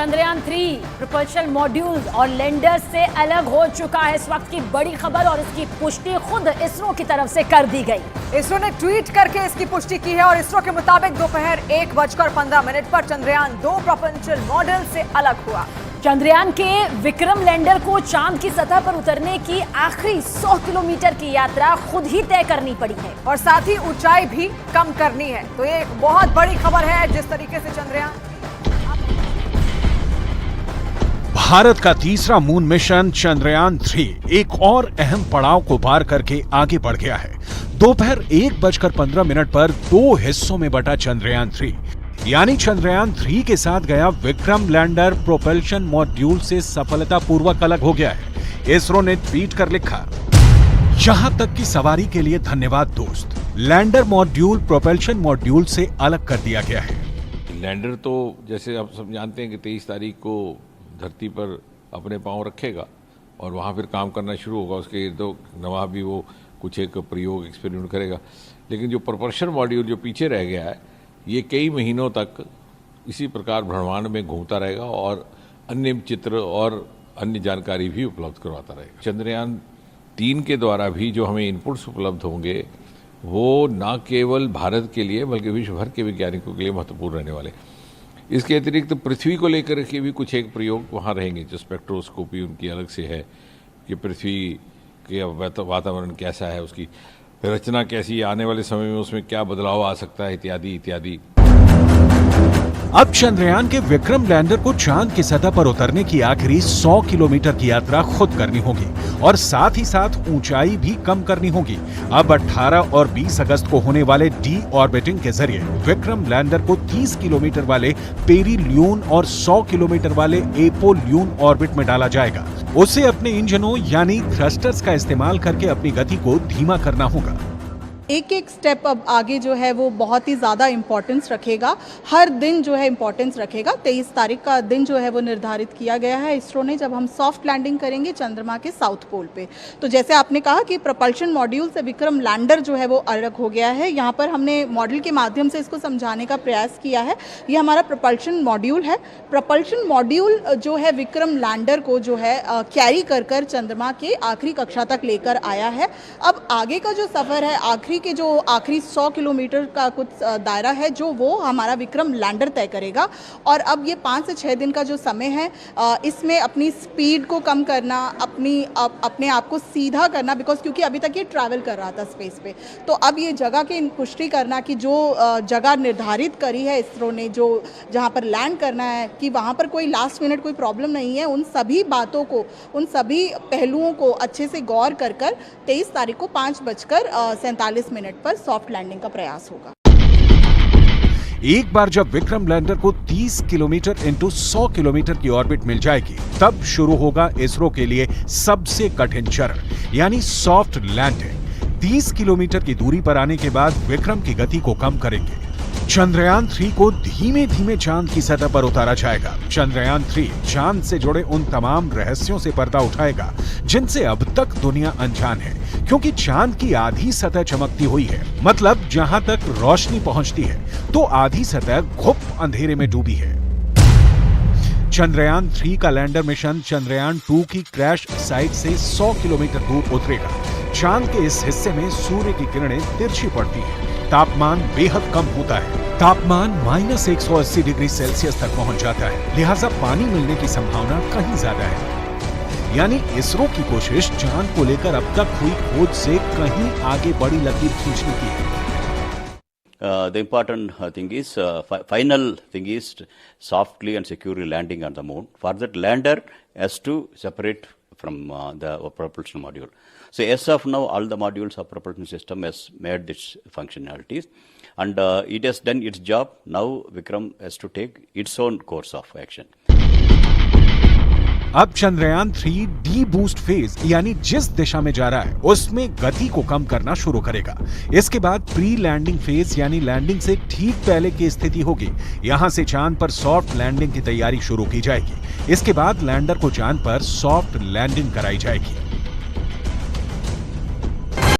Chandrayaan 3 propulsion module और lander से अलग हो चुका है। इस वक्त की बड़ी खबर और इसकी पुष्टि खुद इसरो की तरफ से कर दी गई। इसरो ने ट्वीट करके इसकी पुष्टि की है और इसरो के मुताबिक दोपहर 1:15 पर चंद्रयान 2 प्रोपल्शन मॉड्यूल से अलग हुआ। चंद्रयान के विक्रम लैंडर को चांद की सतह पर उतरने की आखिरी 100 किलोमीटर की यात्रा खुद ही तय करनी पड़ी है और साथ ही ऊंचाई भी कम करनी है। तो ये एक बहुत बड़ी खबर है। जिस तरीके से चंद्रयान भारत का तीसरा मून मिशन चंद्रयान 3 एक और अहम पड़ाव को पार करके आगे बढ़ गया है। दोपहर 1:15 पर 2 हिस्सों में बटा चंद्रयान 3 यानी चंद्रयान 3 के साथ गया विक्रम लैंडर प्रोपल्शन मॉड्यूल से सफलतापूर्वक अलग हो गया है। इसरो ने ट्वीट कर लिखा, यहां तक की सवारी के लिए धन्यवाद दोस्त। लैंडर मॉड्यूल प्रोपल्शन मॉड्यूल से अलग कर दिया गया है। लैंडर तो जैसे आप सब जानते हैं कि 23 तारीख को धरती पर अपने पांव रखेगा और वहां फिर काम करना शुरू होगा। उसके इर्द नवा भी वो कुछ एक प्रयोग एक्सपेरिमेंट करेगा। लेकिन जो प्रोपल्शन मॉड्यूल जो पीछे रह गया है, ये कई महीनों तक इसी प्रकार ब्रह्मांड में घूमता रहेगा और अन्य चित्र और अन्य जानकारी भी उपलब्ध करवाता रहेगा। चंद्रयान 3 के द्वारा भी जो हमें इनपुट्स उपलब्ध होंगे वो न केवल भारत के लिए बल्कि विश्व भर के वैज्ञानिकों के लिए महत्वपूर्ण रहने वाले। इसके अतिरिक्त पृथ्वी को लेकर के भी कुछ एक प्रयोग वहाँ रहेंगे। जो स्पेक्ट्रोस्कोपी उनकी अलग से है कि पृथ्वी के वातावरण कैसा है, उसकी रचना कैसी है, आने वाले समय में उसमें क्या बदलाव आ सकता है, इत्यादि इत्यादि। अब चंद्रयान के विक्रम लैंडर को चांद की सतह पर उतरने की आखिरी 100 किलोमीटर की यात्रा खुद करनी होगी और साथ ही साथ ऊंचाई भी कम करनी होगी। अब 18 और 20 अगस्त को होने वाले डी ऑर्बिटिंग के जरिए विक्रम लैंडर को 30 किलोमीटर वाले पेरिल्यून और 100 किलोमीटर वाले एपोल्यून ऑर्बिट में डाला जाएगा। उसे अपने इंजनों यानी थ्रस्टर्स का इस्तेमाल करके अपनी गति को धीमा करना होगा। एक एक स्टेप अब आगे जो है वो बहुत ही ज़्यादा इम्पोर्टेंस रखेगा। हर दिन जो है इम्पोर्टेंस रखेगा। 23 तारीख का दिन जो है वो निर्धारित किया गया है इसरो ने, जब हम सॉफ्ट लैंडिंग करेंगे चंद्रमा के साउथ पोल पे। तो जैसे आपने कहा कि प्रोपल्शन मॉड्यूल से विक्रम लैंडर जो है वो अलग हो गया है। यहाँ पर हमने मॉडल के माध्यम से इसको समझाने का प्रयास किया है। ये हमारा प्रोपल्शन मॉड्यूल है। प्रोपल्शन मॉड्यूल जो है विक्रम लैंडर को जो है कैरी कर चंद्रमा के आखिरी कक्षा तक लेकर आया है। अब आगे का जो सफ़र है, आखिरी 100 किलोमीटर का कुछ दायरा है जो वो हमारा विक्रम लैंडर तय करेगा। और अब ये 5 से 6 दिन का जो समय है, इसमें अपनी स्पीड को कम करना, अपने आप को सीधा करना, क्योंकि अभी तक ये ट्रैवल कर रहा था स्पेस पे। तो अब ये जगह की पुष्टि करना कि जो जगह निर्धारित करी है इसरो ने, जो जहाँ पर लैंड करना है, कि वहाँ पर कोई लास्ट मिनट कोई प्रॉब्लम नहीं है। उन सभी बातों को, उन सभी पहलुओं को अच्छे से गौर कर 23 तारीख को 5:47 पर सॉफ्ट लैंडिंग का प्रयास होगा। एक बार जब विक्रम लैंडर को 30 किलोमीटर इंटू 100 किलोमीटर की ऑर्बिट मिल जाएगी, तब शुरू होगा इसरो के लिए सबसे कठिन चरण यानी सॉफ्ट लैंडिंग। 30 किलोमीटर की दूरी पर आने के बाद विक्रम की गति को कम करेंगे। चंद्रयान 3 को धीमे धीमे चांद की सतह पर उतारा जाएगा। चंद्रयान 3 चांद से जुड़े उन तमाम रहस्यों से पर्दा उठाएगा जिनसे अब तक दुनिया अनजान है, क्योंकि चांद की आधी सतह चमकती हुई है। मतलब जहां तक रोशनी पहुंचती है तो आधी सतह घुप अंधेरे में डूबी है। चंद्रयान 3 का लैंडर मिशन चंद्रयान 2 की क्रैश साइट से 100 किलोमीटर दूर उतरेगा। चांद के इस हिस्से में सूर्य की किरणें तिरछी पड़ती हैं। तापमान बेहद कम होता है। तापमान -180 डिग्री सेल्सियस तक पहुंच जाता है, लिहाजा पानी मिलने की संभावना कहीं ज्यादा है। यानी इसरो की कोशिश चांद को लेकर अब तक हुई खोज से कहीं आगे बड़ी लकीर खींचने की है। The important thing is, final thing is softly and securely landing on the moon. For that, lander has to separate from the propulsion module. So as of now, all the modules of propulsion system has made its functionalities, and it has done its job. Now Vikram has to take its own course of action. अब Chandrayaan 3 D boost phase यानी जिस दिशा में जा रहा है उसमें गति को कम करना शुरू करेगा। इसके बाद प्री लैंडिंग फेज यानी लैंडिंग से ठीक पहले की स्थिति होगी। यहां से चांद पर सॉफ्ट लैंडिंग की तैयारी शुरू की जाएगी। इसके बाद लैंडर को चांद पर सॉफ्ट लैंडिंग कराई जाएगी।